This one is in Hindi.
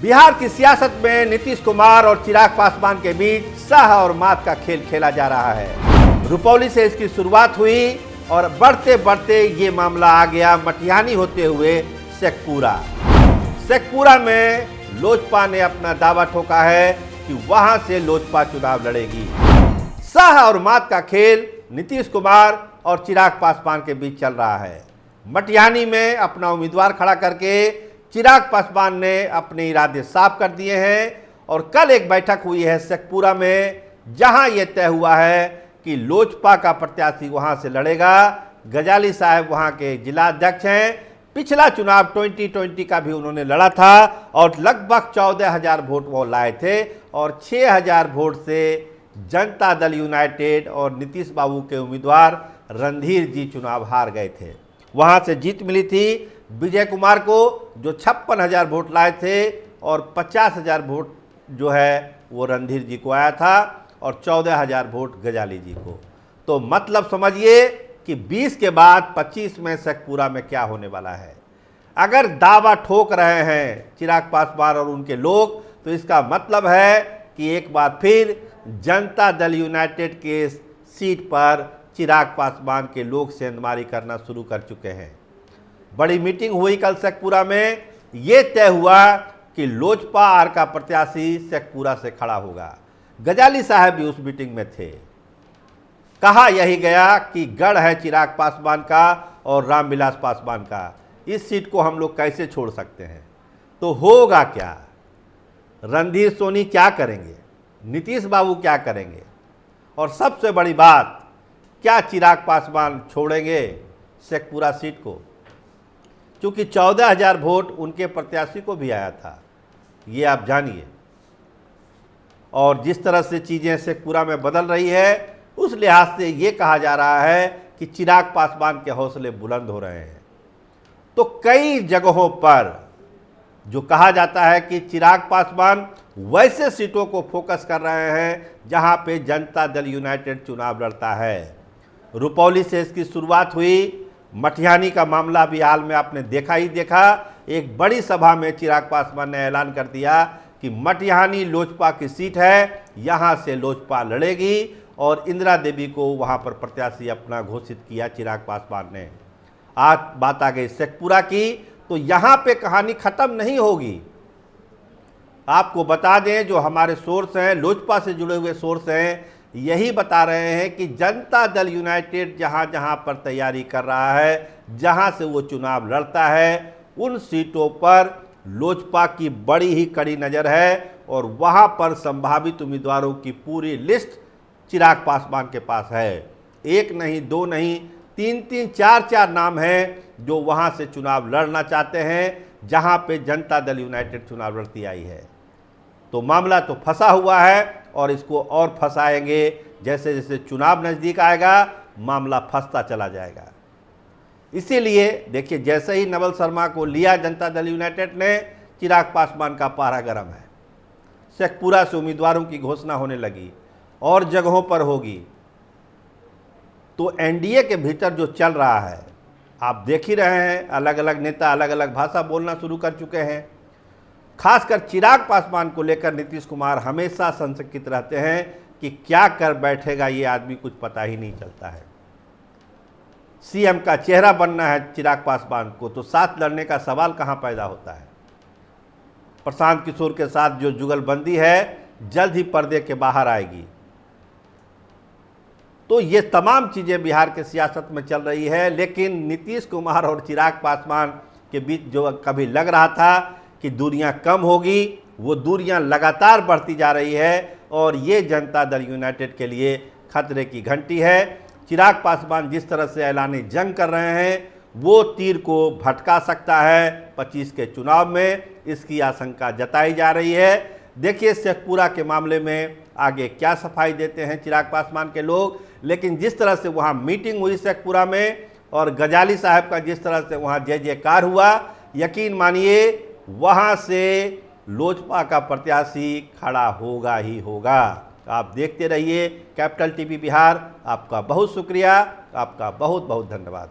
बिहार की सियासत में नीतीश कुमार और चिराग पासवान के बीच सह और मात का खेल खेला जा रहा है। रुपौली से इसकी शुरुआत हुई और बढ़ते बढ़ते ये मामला आ गया मटिहानी होते हुए शेखपुरा। शेखपुरा में लोजपा ने अपना दावा ठोका है कि वहां से लोजपा चुनाव लड़ेगी। सह और मात का खेल नीतीश कुमार और चिराग पासवान के बीच चल रहा है। मटिहानी में अपना उम्मीदवार खड़ा करके चिराग पासवान ने अपने इरादे साफ कर दिए हैं और कल एक बैठक हुई है शेखपुरा में, जहां यह तय हुआ है कि लोजपा का प्रत्याशी वहां से लड़ेगा। गजाली साहब वहां के जिला अध्यक्ष हैं। पिछला चुनाव 2020 का भी उन्होंने लड़ा था और लगभग 14,000 वोट वो लाए थे और 6,000 वोट से जनता दल यूनाइटेड और नीतीश बाबू के उम्मीदवार रणधीर जी चुनाव हार गए थे। वहां से जीत मिली थी विजय कुमार को, जो 56,000 वोट लाए थे और 50,000 वोट जो है वो रणधीर जी को आया था और 14,000 वोट गजाली जी को। तो मतलब समझिए कि 20 के बाद 25 में शेखपुरा में क्या होने वाला है। अगर दावा ठोक रहे हैं चिराग पासवान और उनके लोग, तो इसका मतलब है कि एक बार फिर जनता दल यूनाइटेड के सीट पर चिराग पासवान के लोग सेंधमारी करना शुरू कर चुके हैं। बड़ी मीटिंग हुई कल शेखपुरा में। ये तय हुआ कि लोजपा आर का प्रत्याशी शेखपुरा से खड़ा होगा। गजाली साहब भी उस मीटिंग में थे। कहा यही गया कि गढ़ है चिराग पासवान का और रामविलास पासवान का, इस सीट को हम लोग कैसे छोड़ सकते हैं। तो होगा क्या? रणधीर सोनी क्या करेंगे, नीतीश बाबू क्या करेंगे, और सबसे बड़ी बात, क्या चिराग पासवान छोड़ेंगे शेखपुरा सीट को? क्योंकि 14,000 वोट उनके प्रत्याशी को भी आया था, ये आप जानिए। और जिस तरह से चीज़ें शेखपुरा में बदल रही है, उस लिहाज से ये कहा जा रहा है कि चिराग पासवान के हौसले बुलंद हो रहे हैं। तो कई जगहों पर जो कहा जाता है कि चिराग पासवान वैसे सीटों को फोकस कर रहे हैं जहां पे जनता दल यूनाइटेड चुनाव लड़ता है। रुपौली से इसकी शुरुआत हुई। मटिहानी का मामला भी हाल में आपने देखा ही देखा। एक बड़ी सभा में चिराग पासवान ने ऐलान कर दिया कि मटिहानी लोजपा की सीट है, यहाँ से लोजपा लड़ेगी और इंदिरा देवी को वहाँ पर प्रत्याशी अपना घोषित किया चिराग पासवान ने। आज बात आ गई शेखपुरा की, तो यहाँ पे कहानी ख़त्म नहीं होगी। आपको बता दें, जो हमारे सोर्स हैं, लोजपा से जुड़े हुए सोर्स हैं, यही बता रहे हैं कि जनता दल यूनाइटेड जहां जहां पर तैयारी कर रहा है, जहां से वो चुनाव लड़ता है, उन सीटों पर लोजपा की बड़ी ही कड़ी नज़र है और वहां पर संभावित उम्मीदवारों की पूरी लिस्ट चिराग पासवान के पास है। एक नहीं, दो नहीं, तीन तीन, चार चार नाम हैं जो वहां से चुनाव लड़ना चाहते हैं, जहां पे जनता दल यूनाइटेड चुनाव लड़ती आई है। तो मामला तो फंसा हुआ है और इसको और फंसाएंगे। जैसे जैसे चुनाव नज़दीक आएगा, मामला फंसता चला जाएगा। इसीलिए देखिए, जैसे ही नवल शर्मा को लिया जनता दल यूनाइटेड ने, चिराग पासवान का पारा गर्म है। शेखपुरा से उम्मीदवारों की घोषणा होने लगी और जगहों पर होगी। तो एनडीए के भीतर जो चल रहा है, आप देख ही रहे हैं, अलग अलग नेता अलग अलग भाषा बोलना शुरू कर चुके हैं। खासकर चिराग पासवान को लेकर नीतीश कुमार हमेशा संशयित रहते हैं कि क्या कर बैठेगा ये आदमी, कुछ पता ही नहीं चलता है। सीएम का चेहरा बनना है चिराग पासवान को, तो साथ लड़ने का सवाल कहां पैदा होता है। प्रशांत किशोर के साथ जो जुगलबंदी है, जल्द ही पर्दे के बाहर आएगी। तो ये तमाम चीज़ें बिहार के सियासत में चल रही है। लेकिन नीतीश कुमार और चिराग पासवान के बीच जो कभी लग रहा था कि दूरियां कम होगी, वो दूरियां लगातार बढ़ती जा रही है और ये जनता दल यूनाइटेड के लिए खतरे की घंटी है। चिराग पासवान जिस तरह से ऐलानी जंग कर रहे हैं, वो तीर को भटका सकता है 25 के चुनाव में, इसकी आशंका जताई जा रही है। देखिए शेखपुरा के मामले में आगे क्या सफाई देते हैं चिराग पासवान के लोग। लेकिन जिस तरह से वहाँ मीटिंग हुई शेखपुरा में और गजाली साहब का जिस तरह से वहाँ जय जयकार हुआ, यकीन मानिए वहाँ से लोजपा का प्रत्याशी खड़ा होगा ही होगा। आप देखते रहिए कैपिटल टीवी बिहार। आपका बहुत शुक्रिया, आपका बहुत बहुत धन्यवाद।